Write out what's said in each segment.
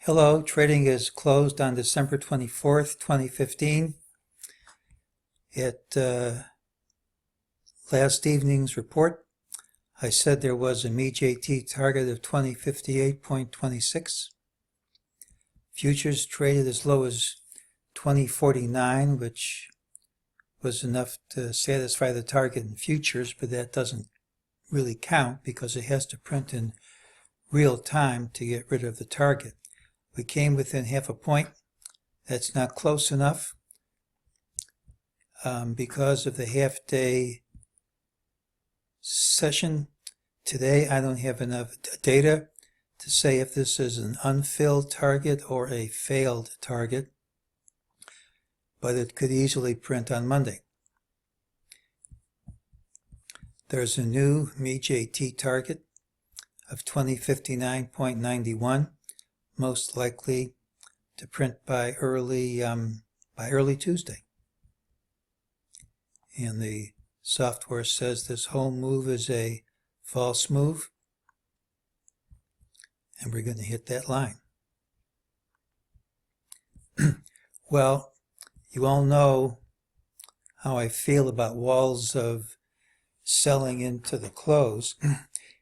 Hello, trading is closed on December 24th, 2015. At last evening's report, I said there was a MEJT target of 2058.26. Futures traded as low as 2049, which was enough to satisfy the target in futures, but that doesn't really count because it has to print in real time to get rid of the target. We came within half a point. That's not close enough because of the half-day session. Today, I don't have enough data to say if this is an unfilled target or a failed target, but it could easily print on Monday. There's a new MEJT target of 2059.91. Most likely to print by early Tuesday. And the software says this whole move is a false move, and we're going to hit that line. Well, you all know how I feel about walls of selling into the close.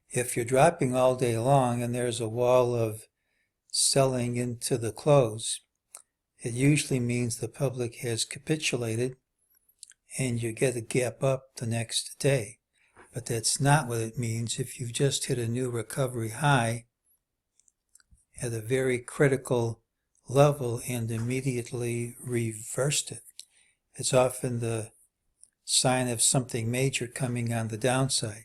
If you're dropping all day long and there's a wall of selling into the close, it usually means the public has capitulated and you get a gap up the next day. But that's not what it means if you've just hit a new recovery high at a very critical level and immediately reversed it. It's often the sign of something major coming on the downside.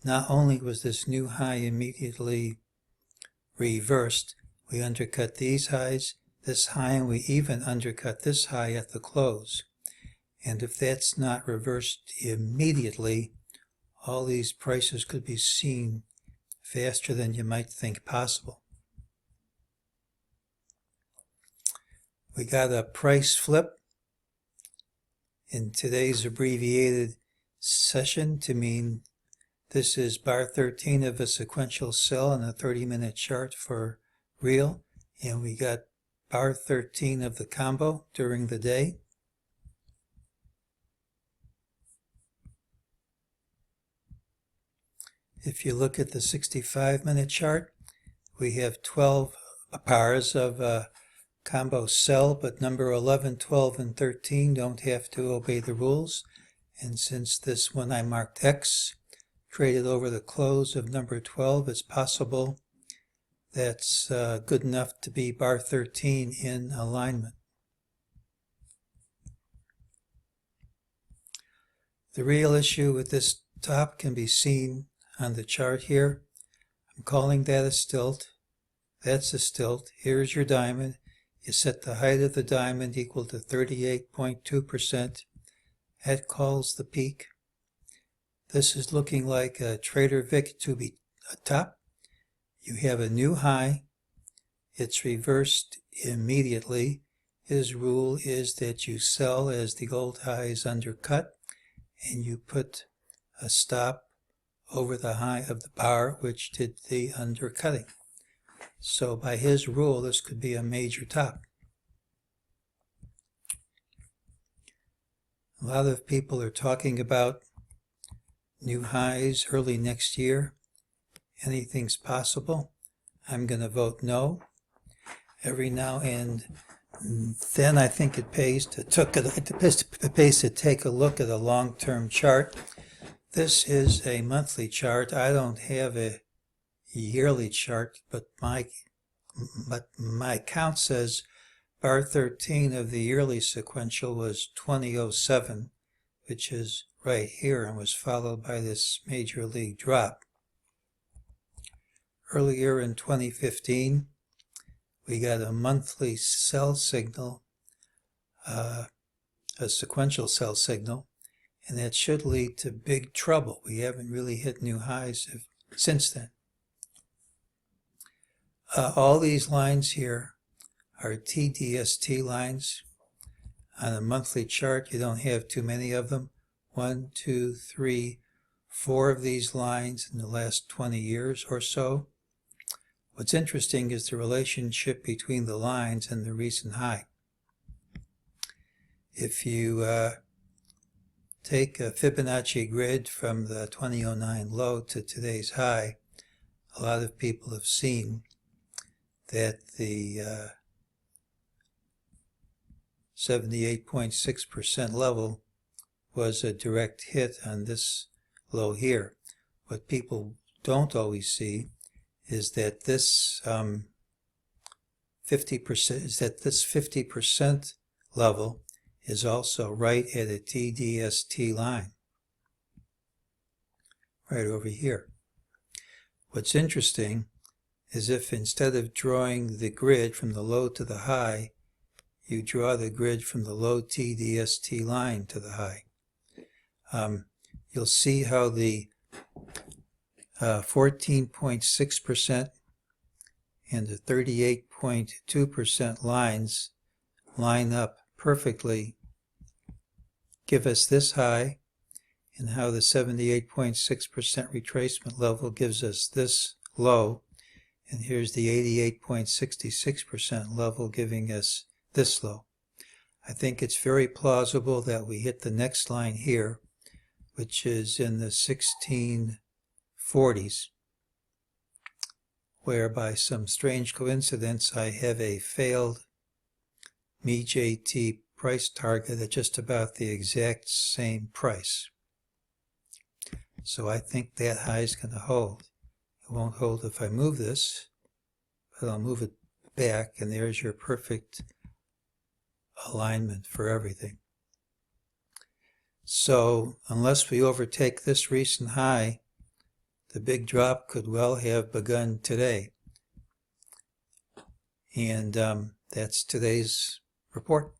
Not only was this new high immediately reversed, we undercut these highs, this high, and we even undercut this high at the close. And if that's not reversed immediately, all these prices could be seen faster than you might think possible. We got a price flip in today's abbreviated session to mean this is bar 13 of a sequential sell on a 30-minute chart for real, and we got bar 13 of the combo during the day. If you look at the 65-minute chart, we have 12 bars of combo sell, but number 11, 12, and 13 don't have to obey the rules. And since this one I marked X traded over the close of number 12, it's possible that's good enough to be bar 13 in alignment. The real issue with this top can be seen on the chart here. I'm calling that a stilt. That's a stilt. Here's your diamond. You set the height of the diamond equal to 38.2%. That calls the peak. This is looking like a Trader Vic to be a top. You have a new high. It's reversed immediately. His rule is that you sell as the old high is undercut, and you put a stop over the high of the bar, which did the undercutting. So by his rule, this could be a major top. A lot of people are talking about new highs early next year. Anything's possible. I'm going to vote no. Every now and then I think it pays to take a look at a long-term chart. This is a monthly chart. I don't have a yearly chart, but my count says bar 13 of the yearly sequential was 2007, which is right here, and was followed by this major league drop. Earlier in 2015, we got a monthly sell signal, a sequential sell signal, and that should lead to big trouble. We haven't really hit new highs since then. All these lines here are TDST lines. On a monthly chart, you don't have too many of them. 1, 2, 3, 4 of these lines in the last 20 years or so. What's interesting is the relationship between the lines and the recent high. If you take a Fibonacci grid from the 2009 low to today's high, a lot of people have seen that the 78.6% level was a direct hit on this low here. What people don't always see is that this 50% level is also right at a TDST line, right over here. What's interesting is if instead of drawing the grid from the low to the high, you draw the grid from the low TDST line to the high. You'll see how the 14.6% and the 38.2% lines line up perfectly, give us this high, and how the 78.6% retracement level gives us this low, and here's the 88.66% level giving us this low. I think it's very plausible that we hit the next line here, which is in the 1640s, where by some strange coincidence I have a failed MEJT price target at just about the exact same price. So I think that high is going to hold. It won't hold if I move this, but I'll move it back, and there's your perfect alignment for everything. So unless we overtake this recent high, the big drop could well have begun today. And that's today's report.